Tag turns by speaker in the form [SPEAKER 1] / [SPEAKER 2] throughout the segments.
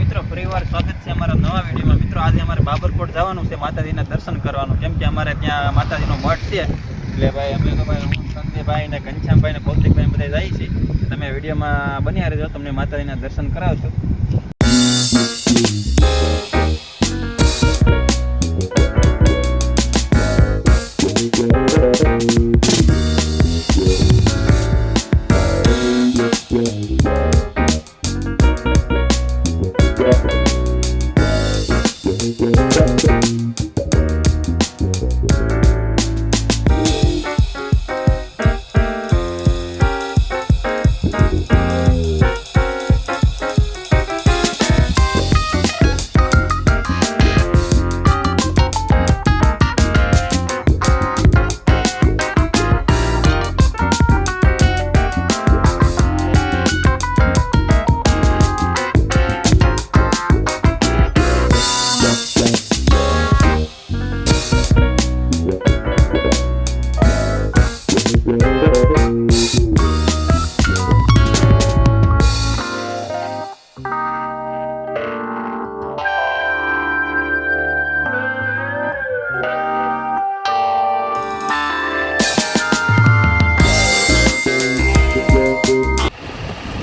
[SPEAKER 1] મિત્રો ફરીવાર સ્વાગત છે અમારા નવા વિડીયોમાં। મિત્રો આજે અમારે બાબરકોટ જવાનું છે માતાજીના દર્શન કરવાનું, કેમ કે અમારે ત્યાં માતાજીનો મઠ છે। એટલે ભાઈ અમે તો ભાઈ હું સંજયભાઈ ને ઘનશ્યામભાઈ ને કૌશિકભાઈ બધા જાય છે। તમે વિડીયોમાં બન્યા રહેજો, તમને માતાજીના દર્શન કરાવશું।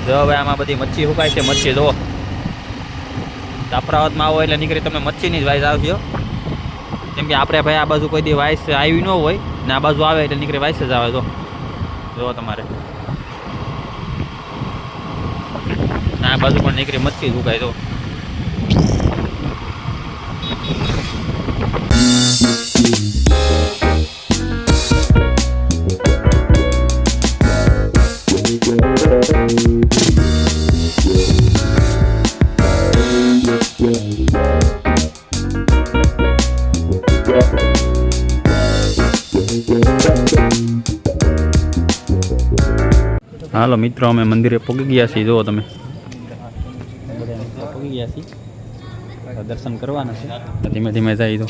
[SPEAKER 1] જો ભાઈ આમાં બધી મચ્છી સુકાય છે। મચ્છી જો જાફરાબાદમાં આવો એટલે નીકળી તમને મચ્છીની જ વાઇસ આવશે, કેમ કે આપણે ભાઈ આ બાજુ કોઈ દી વાઇસ આવી ન હોય ને આ બાજુ આવે એટલે નીકળી વાઇસ જ આવે। જો તમારે આ બાજુ પણ નીકળી મચ્છી સુકાય। જો હાલો મિત્રો અમે મંદિરે પહોંચી ગયા છીએ। જુઓ તમે પહોંચી ગયા છીએ, દર્શન કરવાના છે। ધીમે ધીમે જાય તો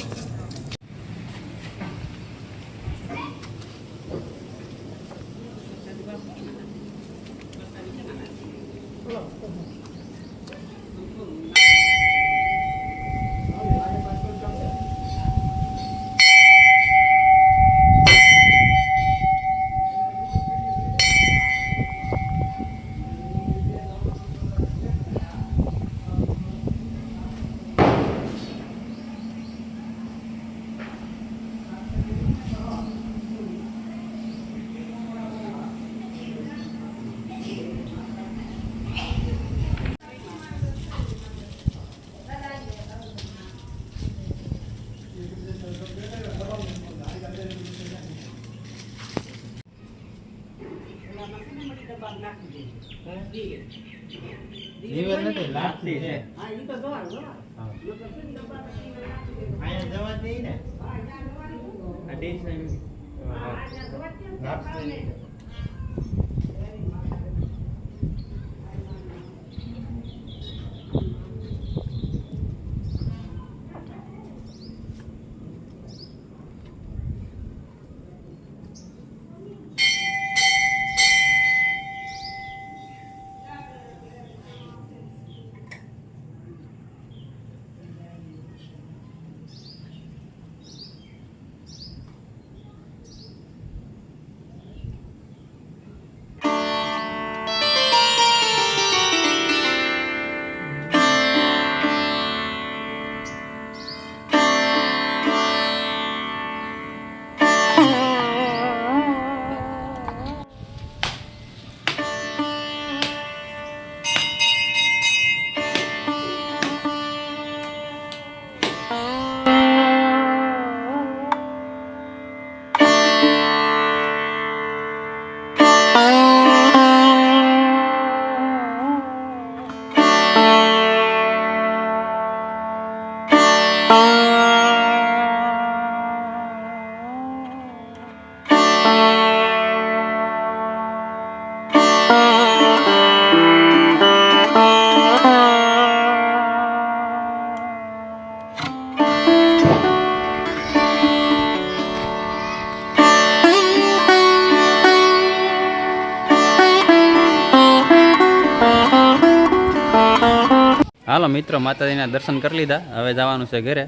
[SPEAKER 1] હાલો મિત્રો, માતાજીના દર્શન કરી લીધા. હવે જવાનું છે ઘરે.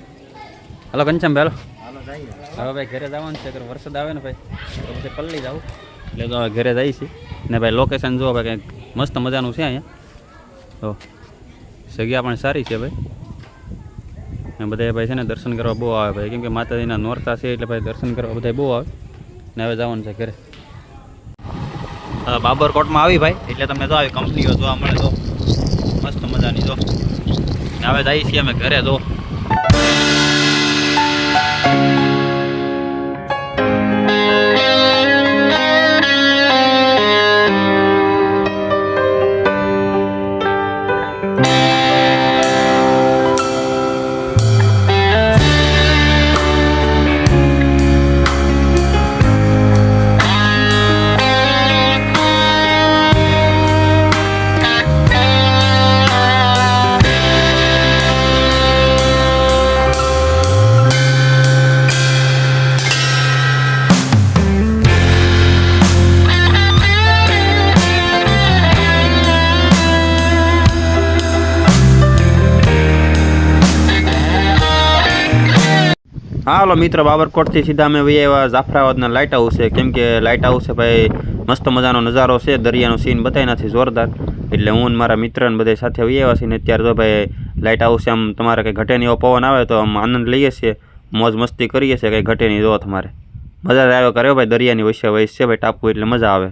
[SPEAKER 1] હાલો ઘનશ્યામ ભાઈ, હાલો હવે ભાઈ ઘરે જવાનું છે. અગર વરસાદ આવે ને ભાઈ તો પછી પલ્લી જાવ. એટલે તો હવે ઘરે જઈએ છીએ. ને ભાઈ લોકેશન જુઓ ભાઈ, કંઈક મસ્ત મજાનું છે અહીંયા. તો જગ્યા પણ સારી છે ભાઈ. ને બધા ભાઈ છે ને દર્શન કરવા બહુ આવે ભાઈ, કેમ કે માતાજીના નોરતા છે એટલે ભાઈ દર્શન કરવા બધા બહુ આવે. ને હવે જવાનું છે ઘરે. બાબરકોટમાં આવી ભાઈ એટલે તમને તો આવી કંપનીઓ જોવા મળે તો મસ્ત મજાની જો. ને હવે જઈએ છીએ અમે ઘરે જો. હાલો મિત્રો, બાબરકોટથી સીધા અમે વહી આવ્યા જાફરાબાદના લાઇટ હાઉસ છે. કેમ કે લાઇટ હાઉસ છે ભાઈ મસ્ત મજાનો નજારો છે, દરિયાનો સીન બતાવી નથી જોરદાર. એટલે હું મારા મિત્રને બધા સાથે વહી આવ્યા છીએ. ને અત્યારે તો ભાઈ લાઇટ હાઉસ આમ તમારે કંઈ ઘટે નહીં એવો પવન આવે તો આમ આનંદ લઈએ છીએ, મોજ મસ્તી કરીએ છીએ. કંઈ ઘટે નહીં જો તમારે મજા જ આવે કર્યો ભાઈ. દરિયાની વચ્ચે વયસ છે ભાઈ ટાપુ એટલે મજા આવે.